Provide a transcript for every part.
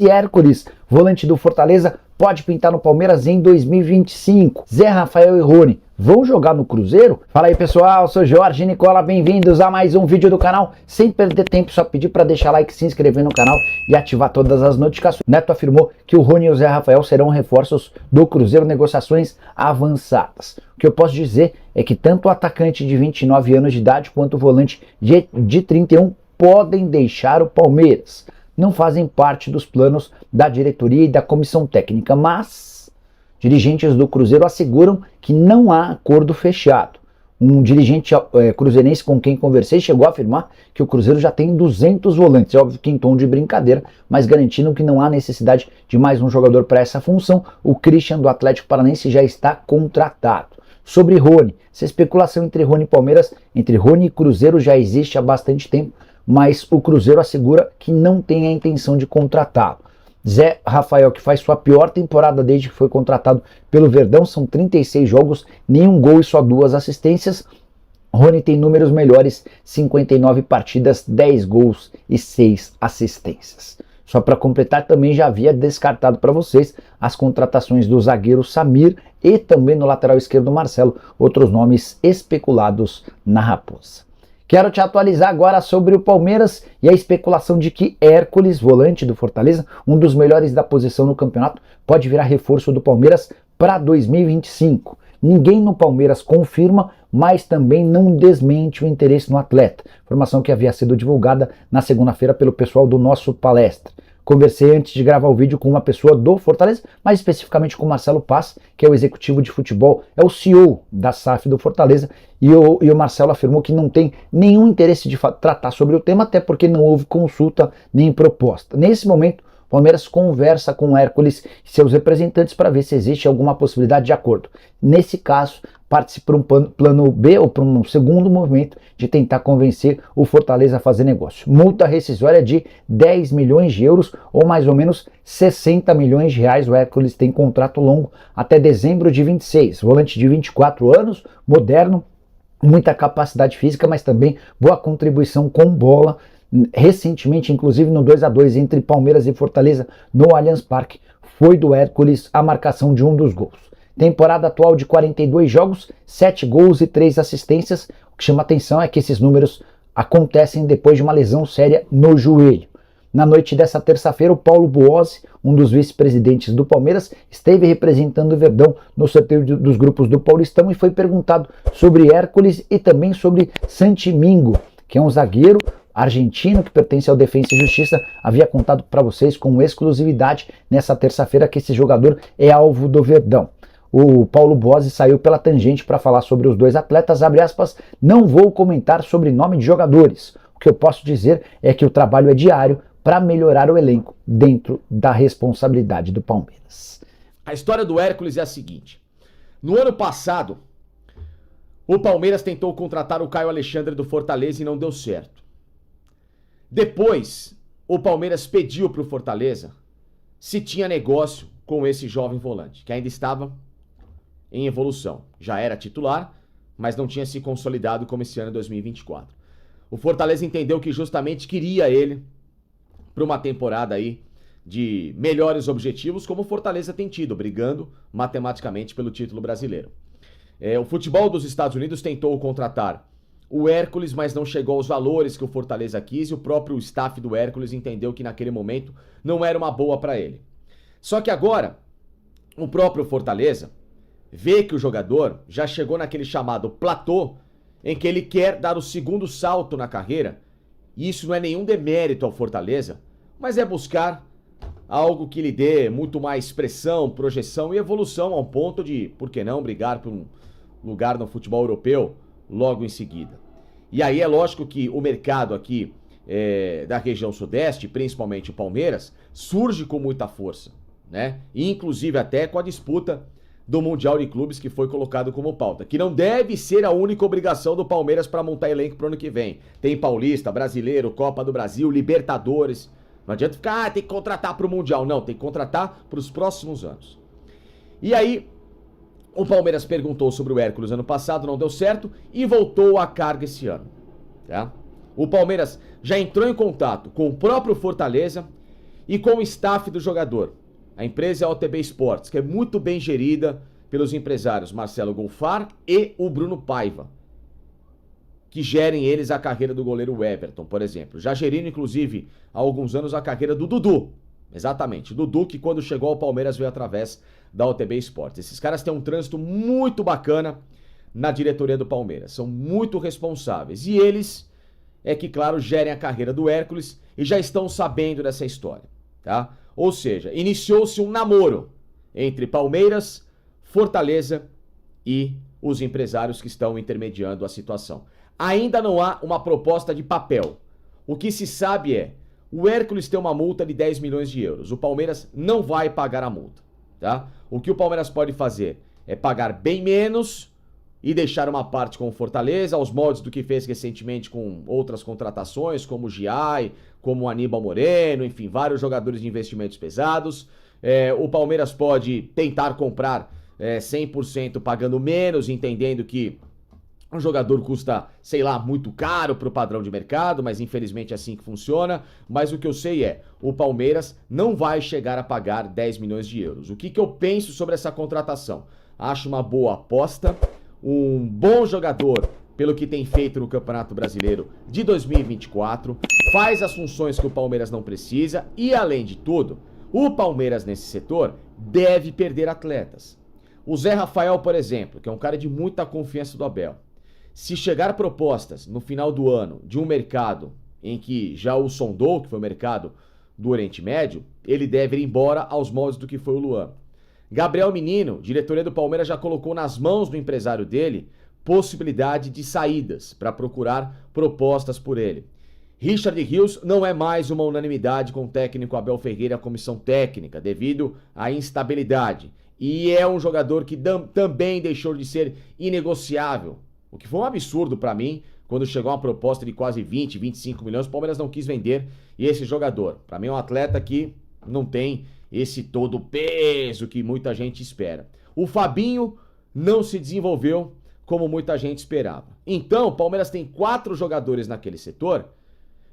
E Hércules, volante do Fortaleza, pode pintar no Palmeiras em 2025. Zé Rafael e Rony vão jogar no Cruzeiro? Fala aí pessoal, sou Jorge Nicola, bem-vindos a mais um vídeo do canal. Sem perder tempo, só pedir para deixar like, se inscrever no canal e ativar todas as notificações. Neto afirmou que o Rony e o Zé Rafael serão reforços do Cruzeiro, negociações avançadas. O que eu posso dizer é que tanto o atacante de 29 anos de idade quanto o volante de 31 podem deixar o Palmeiras. Não fazem parte dos planos da diretoria e da comissão técnica, mas dirigentes do Cruzeiro asseguram que não há acordo fechado. Um dirigente cruzeirense com quem conversei chegou a afirmar que o Cruzeiro já tem 200 volantes, é óbvio que em tom de brincadeira, mas garantindo que não há necessidade de mais um jogador para essa função. O Christian do Atlético Paranaense já está contratado. Sobre Rony, essa especulação entre Rony e Palmeiras, entre Rony e Cruzeiro já existe há bastante tempo, mas o Cruzeiro assegura que não tem a intenção de contratá-lo. Zé Rafael, que faz sua pior temporada desde que foi contratado pelo Verdão, são 36 jogos, nenhum gol e só 2 assistências. Rony tem números melhores, 59 partidas, 10 gols e 6 assistências. Só para completar, também já havia descartado para vocês as contratações do zagueiro Samir e também no lateral esquerdo Marcelo, outros nomes especulados na Raposa. Quero te atualizar agora sobre o Palmeiras e a especulação de que Hércules, volante do Fortaleza, um dos melhores da posição no campeonato, pode virar reforço do Palmeiras para 2025. Ninguém no Palmeiras confirma, mas também não desmente o interesse no atleta. Informação que havia sido divulgada na segunda-feira pelo pessoal do nosso palestra. Conversei antes de gravar o vídeo com uma pessoa do Fortaleza, mais especificamente com o Marcelo Paz, que é o executivo de futebol, é o CEO da SAF do Fortaleza, e o Marcelo afirmou que não tem nenhum interesse de tratar sobre o tema, até porque não houve consulta nem proposta. Nesse momento, o Palmeiras conversa com o Hércules e seus representantes para ver se existe alguma possibilidade de acordo. Nesse caso, parte para um plano B ou para um segundo movimento de tentar convencer o Fortaleza a fazer negócio. Multa rescisória de 10 milhões de euros ou mais ou menos 60 milhões de reais. O Hércules tem contrato longo até dezembro de 26. Volante de 24 anos, moderno, muita capacidade física, mas também boa contribuição com bola. Recentemente, inclusive no 2-2 entre Palmeiras e Fortaleza no Allianz Parque, foi do Hércules a marcação de um dos gols. Temporada atual de 42 jogos, 7 gols e 3 assistências. O que chama atenção é que esses números acontecem depois de uma lesão séria no joelho. Na noite dessa terça-feira, o Paulo Boazzi, um dos vice-presidentes do Palmeiras, esteve representando o Verdão no sorteio dos grupos do Paulistão e foi perguntado sobre Hércules e também sobre Santi Mingo, que é um zagueiro argentino que pertence ao Defensa e Justiça. Havia contado para vocês com exclusividade nessa terça-feira que esse jogador é alvo do Verdão. O Paulo Boazzi saiu pela tangente para falar sobre os dois atletas, abre aspas, não vou comentar sobre nome de jogadores. O que eu posso dizer é que o trabalho é diário para melhorar o elenco dentro da responsabilidade do Palmeiras. A história do Hércules é a seguinte. No ano passado, o Palmeiras tentou contratar o Caio Alexandre do Fortaleza e não deu certo. Depois, o Palmeiras pediu para o Fortaleza se tinha negócio com esse jovem volante, que ainda estava em evolução. Já era titular, mas não tinha se consolidado como esse ano 2024. O Fortaleza entendeu que justamente queria ele para uma temporada aí de melhores objetivos, como o Fortaleza tem tido, brigando matematicamente pelo título brasileiro. O futebol dos Estados Unidos tentou contratar o Hércules, mas não chegou aos valores que o Fortaleza quis e o próprio staff do Hércules entendeu que naquele momento não era uma boa para ele. Só que agora, o próprio Fortaleza vê que o jogador já chegou naquele chamado platô em que ele quer dar o segundo salto na carreira. E isso não é nenhum demérito ao Fortaleza, mas é buscar algo que lhe dê muito mais pressão, projeção e evolução ao ponto de, por que não, brigar por um lugar no futebol europeu logo em seguida. E aí é lógico que o mercado aqui da região sudeste, principalmente o Palmeiras, surge com muita força, né? E inclusive até com a disputa do Mundial de Clubes que foi colocado como pauta, que não deve ser a única obrigação do Palmeiras para montar elenco para o ano que vem. Tem Paulista, Brasileiro, Copa do Brasil, Libertadores. Não adianta ficar, tem que contratar para o Mundial. Não, tem que contratar para os próximos anos. E aí, o Palmeiras perguntou sobre o Hércules ano passado, não deu certo e voltou à carga esse ano. Tá? O Palmeiras já entrou em contato com o próprio Fortaleza e com o staff do jogador. A empresa é a OTB Esportes, que é muito bem gerida pelos empresários Marcelo Golfar e o Bruno Paiva, que gerem eles a carreira do goleiro Everton, por exemplo. Já geriram, inclusive, há alguns anos a carreira do Dudu. Exatamente, Dudu, que quando chegou ao Palmeiras veio através da OTB Esportes. Esses caras têm um trânsito muito bacana na diretoria do Palmeiras, são muito responsáveis. E eles, é que claro, gerem a carreira do Hércules e já estão sabendo dessa história, tá? Ou seja, iniciou-se um namoro entre Palmeiras, Fortaleza e os empresários que estão intermediando a situação. Ainda não há uma proposta de papel. O que se sabe é, o Hércules tem uma multa de 10 milhões de euros. O Palmeiras não vai pagar a multa, tá? O que o Palmeiras pode fazer é pagar bem menos e deixar uma parte com o Fortaleza, aos moldes do que fez recentemente com outras contratações, como o Giai, como o Aníbal Moreno, enfim, vários jogadores de investimentos pesados. O Palmeiras pode tentar comprar 100% pagando menos, entendendo que um jogador custa, sei lá, muito caro para o padrão de mercado, mas infelizmente é assim que funciona. Mas o que eu sei é, o Palmeiras não vai chegar a pagar 10 milhões de euros. O que eu penso sobre essa contratação? Acho uma boa aposta, um bom jogador pelo que tem feito no Campeonato Brasileiro de 2024, faz as funções que o Palmeiras não precisa e, além de tudo, o Palmeiras nesse setor deve perder atletas. O Zé Rafael, por exemplo, que é um cara de muita confiança do Abel, se chegar propostas no final do ano de um mercado em que já o sondou, que foi o mercado do Oriente Médio, ele deve ir embora aos moldes do que foi o Luan. Gabriel Menino, diretoria do Palmeiras, já colocou nas mãos do empresário dele possibilidade de saídas para procurar propostas por ele. Richard Rios não é mais uma unanimidade com o técnico Abel Ferreira e a comissão técnica, devido à instabilidade. E é um jogador que também deixou de ser inegociável, o que foi um absurdo para mim, quando chegou uma proposta de quase 20, 25 milhões, o Palmeiras não quis vender esse jogador. Para mim é um atleta que não tem esse todo peso que muita gente espera. O Fabinho não se desenvolveu como muita gente esperava. Então, o Palmeiras tem 4 jogadores naquele setor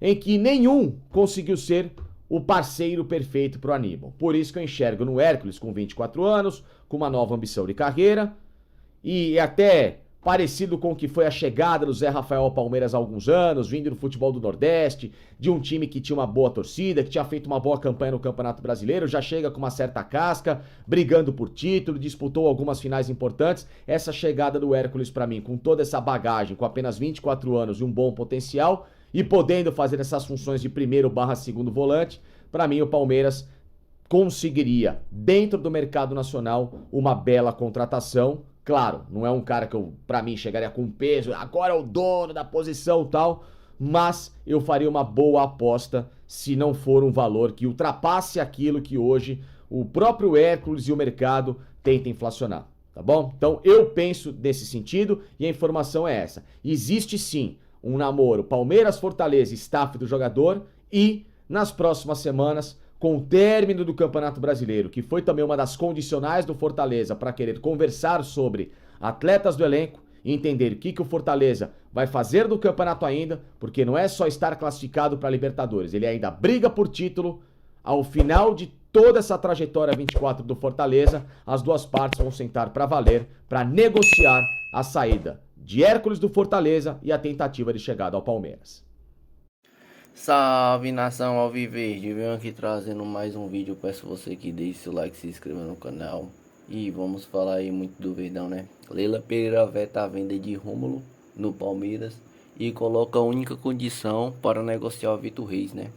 em que nenhum conseguiu ser o parceiro perfeito para o Aníbal. Por isso que eu enxergo no Hércules com 24 anos, com uma nova ambição de carreira e até parecido com o que foi a chegada do Zé Rafael ao Palmeiras há alguns anos, vindo do futebol do Nordeste, de um time que tinha uma boa torcida, que tinha feito uma boa campanha no Campeonato Brasileiro, já chega com uma certa casca, brigando por título, disputou algumas finais importantes. Essa chegada do Hércules para mim, com toda essa bagagem, com apenas 24 anos e um bom potencial, e podendo fazer essas funções de primeiro/segundo volante, para mim o Palmeiras conseguiria, dentro do mercado nacional, uma bela contratação. Claro, não é um cara que pra mim chegaria com peso, agora é o dono da posição e tal, mas eu faria uma boa aposta se não for um valor que ultrapasse aquilo que hoje o próprio Hércules e o mercado tentam inflacionar, tá bom? Então eu penso nesse sentido e a informação é essa. Existe sim um namoro Palmeiras-Fortaleza, staff do jogador, e nas próximas semanas, com o término do Campeonato Brasileiro, que foi também uma das condicionais do Fortaleza para querer conversar sobre atletas do elenco e entender o que o Fortaleza vai fazer do campeonato ainda, porque não é só estar classificado para a Libertadores, ele ainda briga por título. Ao final de toda essa trajetória 24 do Fortaleza, as duas partes vão sentar para valer, para negociar a saída de Hércules do Fortaleza e a tentativa de chegada ao Palmeiras. Salve nação Alviverde, venho aqui trazendo mais um vídeo. Peço você que deixe seu like, se inscreva no canal. E vamos falar aí muito do Verdão, né? Leila Pereira veta a venda de Rômulo no Palmeiras e coloca a única condição para negociar o Vitor Reis, né?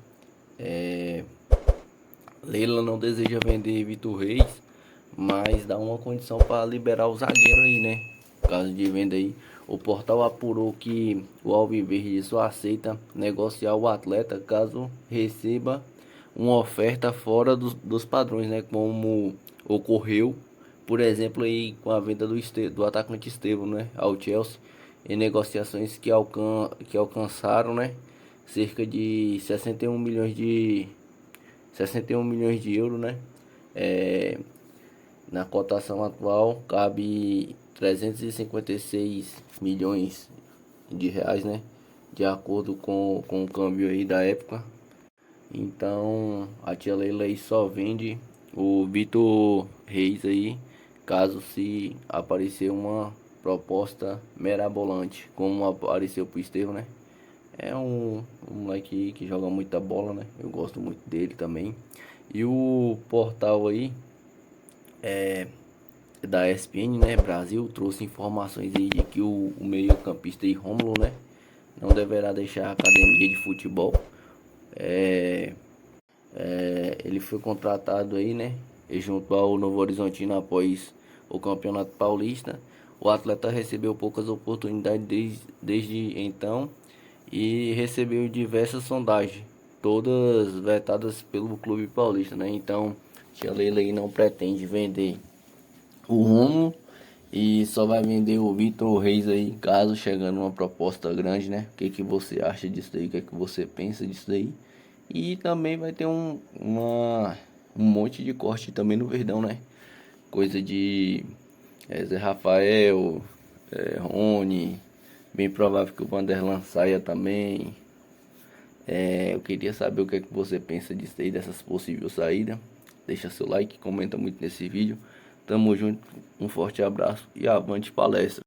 Leila não deseja vender Vitor Reis, mas dá uma condição para liberar o zagueiro aí, né? Caso de venda aí, o portal apurou que o Alviverde só aceita negociar o atleta caso receba uma oferta fora dos padrões, né? Como ocorreu, por exemplo, aí com a venda do atacante Estevão, né, ao Chelsea, em negociações que alcançaram, né, cerca de 61 milhões de euros, né? Na cotação atual cabe 356 milhões de reais, né? De acordo com o câmbio aí da época. Então a tia Leila aí só vende o Vitor Reis aí, caso se aparecer uma proposta mirabolante, como apareceu pro Estevão, né? É um moleque que joga muita bola, né? Eu gosto muito dele também. E o portal aí da ESPN, né, Brasil, trouxe informações aí de que o meio-campista aí, Rômulo, né, não deverá deixar a academia de futebol. Ele foi contratado aí, né, e junto ao Novo Horizontino após o Campeonato Paulista. O atleta recebeu poucas oportunidades desde então e recebeu diversas sondagens, todas vetadas pelo Clube Paulista, né? Então, tia Leila aí não pretende vender o Romulo e só vai vender o Vitor Reis aí, caso chegando uma proposta grande, né? O que que você acha disso daí? O que que você pensa disso daí? E também vai ter um monte de corte também no Verdão, né? Coisa de Zé Rafael, Rony, bem provável que o Vanderlan saia também. Eu queria saber o que é que você pensa disso aí, dessas possíveis saídas. Deixa seu like, comenta muito nesse vídeo. Tamo junto, um forte abraço e avante palestra.